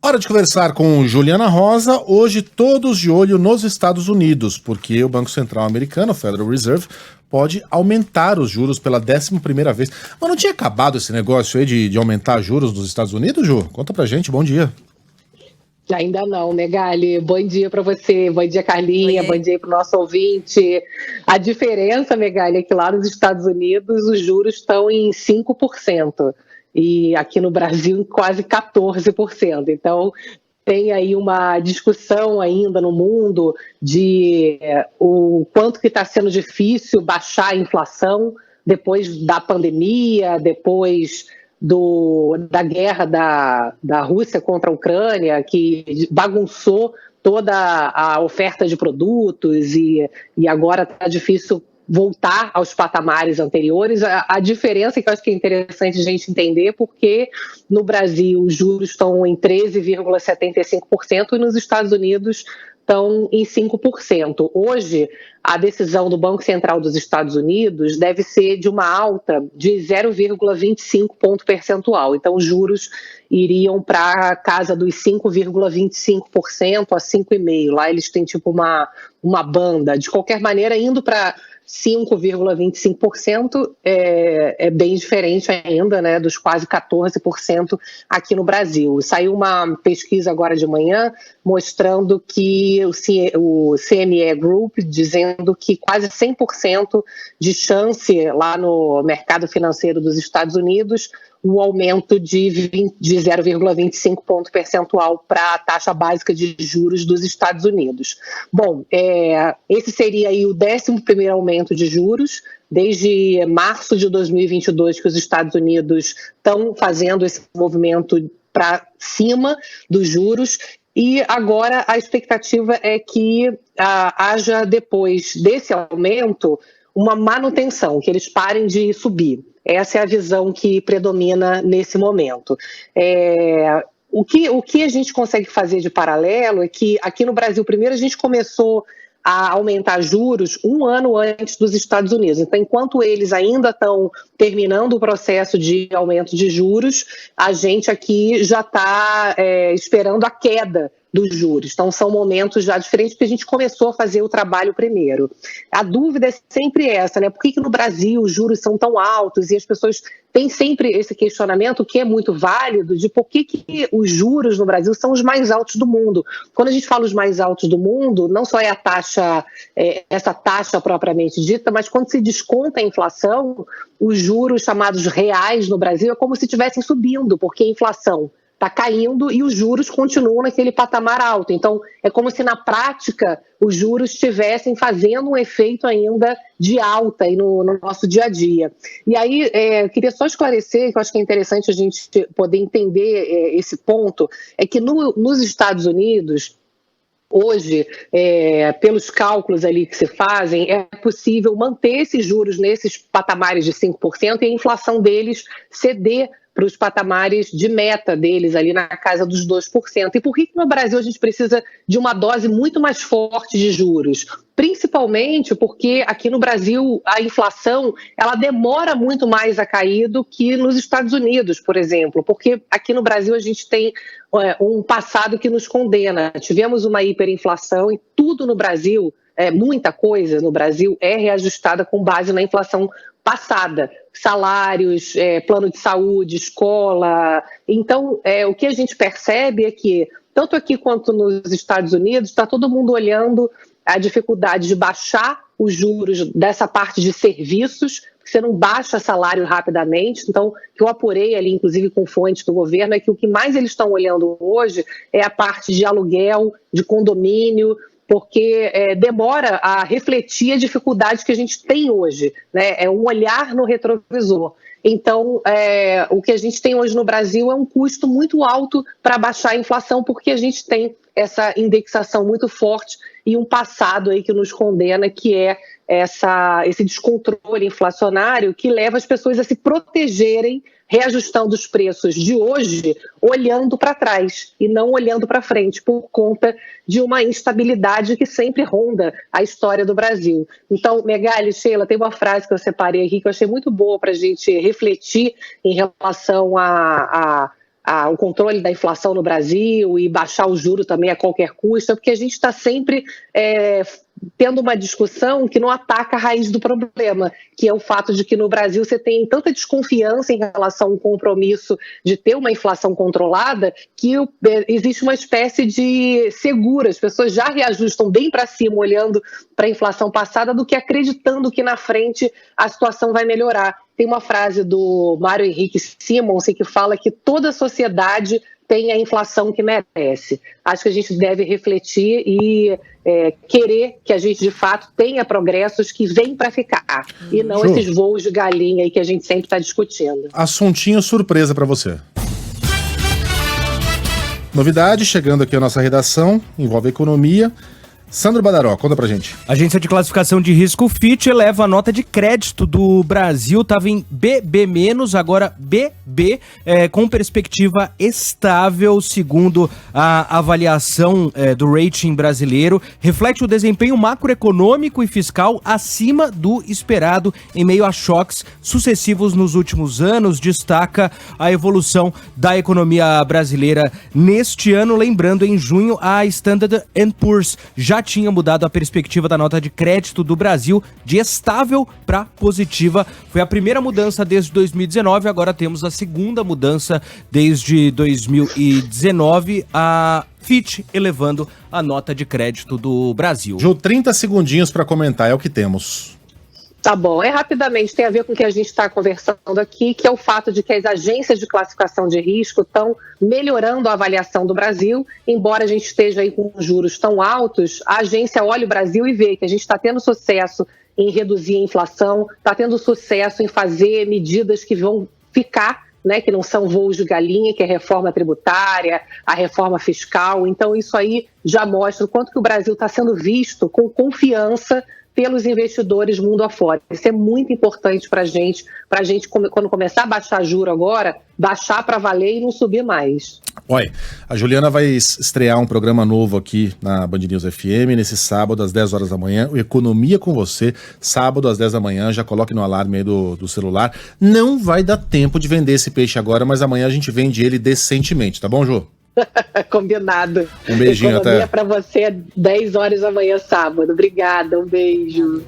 Hora de conversar com Juliana Rosa, hoje todos de olho nos Estados Unidos, porque o Banco Central americano, o Federal Reserve, pode aumentar os juros pela 11ª vez. Mas não tinha acabado esse negócio aí de aumentar juros dos Estados Unidos, Ju? Conta pra gente, bom dia. Ainda não, Megali. Bom dia para você, bom dia, Carlinha, bom dia para o nosso ouvinte. A diferença, Megali, é que lá nos Estados Unidos os juros estão em 5%. E aqui no Brasil quase 14%. Então tem aí uma discussão ainda no mundo de o quanto que está sendo difícil baixar a inflação depois da pandemia, depois da guerra da Rússia contra a Ucrânia, que bagunçou toda a oferta de produtos e agora está difícil voltar aos patamares anteriores. A diferença que eu acho que é interessante a gente entender, porque no Brasil os juros estão em 13,75% e nos Estados Unidos estão em 5%. Hoje, a decisão do Banco Central dos Estados Unidos deve ser de uma alta de 0,25 ponto percentual. Então, os juros iriam para a casa dos 5,25% a 5,5%. Lá eles têm tipo uma banda. De qualquer maneira, indo para 5,25% é bem diferente ainda, né, dos quase 14% aqui no Brasil. Saiu uma pesquisa agora de manhã mostrando que o CME Group dizendo que quase 100% de chance lá no mercado financeiro dos Estados Unidos o aumento de 0,25 ponto percentual para a taxa básica de juros dos Estados Unidos. Bom, esse seria aí o 11º aumento de juros, desde março de 2022 que os Estados Unidos estão fazendo esse movimento para cima dos juros, e agora a expectativa é que haja, depois desse aumento, uma manutenção, que eles parem de subir. Essa é a visão que predomina nesse momento. O que a gente consegue fazer de paralelo é que aqui no Brasil, primeiro, a gente começou a aumentar juros um ano antes dos Estados Unidos. Então, enquanto eles ainda estão terminando o processo de aumento de juros, a gente aqui já está esperando a queda dos juros. Então, são momentos já diferentes, porque a gente começou a fazer o trabalho primeiro. A dúvida é sempre essa, né? Por que no Brasil os juros são tão altos? E as pessoas têm sempre esse questionamento, que é muito válido, de por que os juros no Brasil são os mais altos do mundo. Quando a gente fala os mais altos do mundo, não só é a taxa, essa taxa propriamente dita, mas quando se desconta a inflação, os juros chamados reais no Brasil é como se estivessem subindo, porque a inflação está caindo e os juros continuam naquele patamar alto. Então, é como se na prática os juros estivessem fazendo um efeito ainda de alta aí no nosso dia a dia. E aí, eu queria só esclarecer, que eu acho que é interessante a gente poder entender esse ponto, é que nos Estados Unidos, hoje, pelos cálculos ali que se fazem, é possível manter esses juros nesses patamares de 5% e a inflação deles ceder para os patamares de meta deles ali na casa dos 2%. E por que no Brasil a gente precisa de uma dose muito mais forte de juros? Principalmente porque aqui no Brasil a inflação ela demora muito mais a cair do que nos Estados Unidos, por exemplo, porque aqui no Brasil a gente tem um passado que nos condena. Tivemos uma hiperinflação e tudo no Brasil, muita coisa no Brasil é reajustada com base na inflação passada, salários, plano de saúde, escola. Então, o que a gente percebe é que, tanto aqui quanto nos Estados Unidos, está todo mundo olhando a dificuldade de baixar os juros dessa parte de serviços, porque você não baixa salário rapidamente. Então, o que eu apurei ali, inclusive com fontes do governo, é que o que mais eles estão olhando hoje é a parte de aluguel, de condomínio, porque demora a refletir a dificuldade que a gente tem hoje, né? É um olhar no retrovisor. Então, o que a gente tem hoje no Brasil é um custo muito alto para baixar a inflação, porque a gente tem essa indexação muito forte e um passado aí que nos condena, que é esse descontrole inflacionário que leva as pessoas a se protegerem, reajustando os preços de hoje, olhando para trás e não olhando para frente, por conta de uma instabilidade que sempre ronda a história do Brasil. Então, Megali, Sheila, tem uma frase que eu separei aqui que eu achei muito boa para a gente refletir em relação a o controle da inflação no Brasil e baixar o juro também a qualquer custo, porque a gente está sempre tendo uma discussão que não ataca a raiz do problema, que é o fato de que no Brasil você tem tanta desconfiança em relação ao compromisso de ter uma inflação controlada, que existe uma espécie de segura, as pessoas já reajustam bem para cima olhando para a inflação passada do que acreditando que na frente a situação vai melhorar. Tem uma frase do Mário Henrique Simons que fala que toda sociedade tem a inflação que merece. Acho que a gente deve refletir e querer que a gente, de fato, tenha progressos que vêm para ficar, e não esses voos de galinha aí que a gente sempre está discutindo. Assuntinho surpresa para você. Novidade chegando aqui à nossa redação, envolve economia. Sandro Badaró, conta pra gente. A agência de classificação de risco Fitch eleva a nota de crédito do Brasil, estava em BB-, agora BB, com perspectiva estável, segundo a avaliação do rating brasileiro, reflete o desempenho macroeconômico e fiscal acima do esperado em meio a choques sucessivos nos últimos anos, destaca a evolução da economia brasileira neste ano, lembrando, em junho, a Standard & Poor's já tinha mudado a perspectiva da nota de crédito do Brasil de estável para positiva. Foi a primeira mudança desde 2019, agora temos a segunda mudança desde 2019, a Fitch elevando a nota de crédito do Brasil. Ju, 30 segundinhos para comentar, é o que temos. Tá bom, rapidamente, tem a ver com o que a gente está conversando aqui, que é o fato de que as agências de classificação de risco estão melhorando a avaliação do Brasil, embora a gente esteja aí com juros tão altos, a agência olha o Brasil e vê que a gente está tendo sucesso em reduzir a inflação, está tendo sucesso em fazer medidas que vão ficar, né, que não são voos de galinha, que é a reforma tributária, a reforma fiscal. Então isso aí já mostra o quanto que o Brasil está sendo visto com confiança pelos investidores mundo afora. Isso é muito importante para a gente, quando começar a baixar juro agora, baixar para valer e não subir mais. Olha, a Juliana vai estrear um programa novo aqui na Band News FM, nesse sábado às 10 horas da manhã, o Economia com Você, sábado às 10 da manhã, já coloque no alarme aí do celular. Não vai dar tempo de vender esse peixe agora, mas amanhã a gente vende ele decentemente, tá bom, Ju? Combinado. Um beijinho. Economia para você, 10 horas da manhã, sábado. Obrigada, um beijo.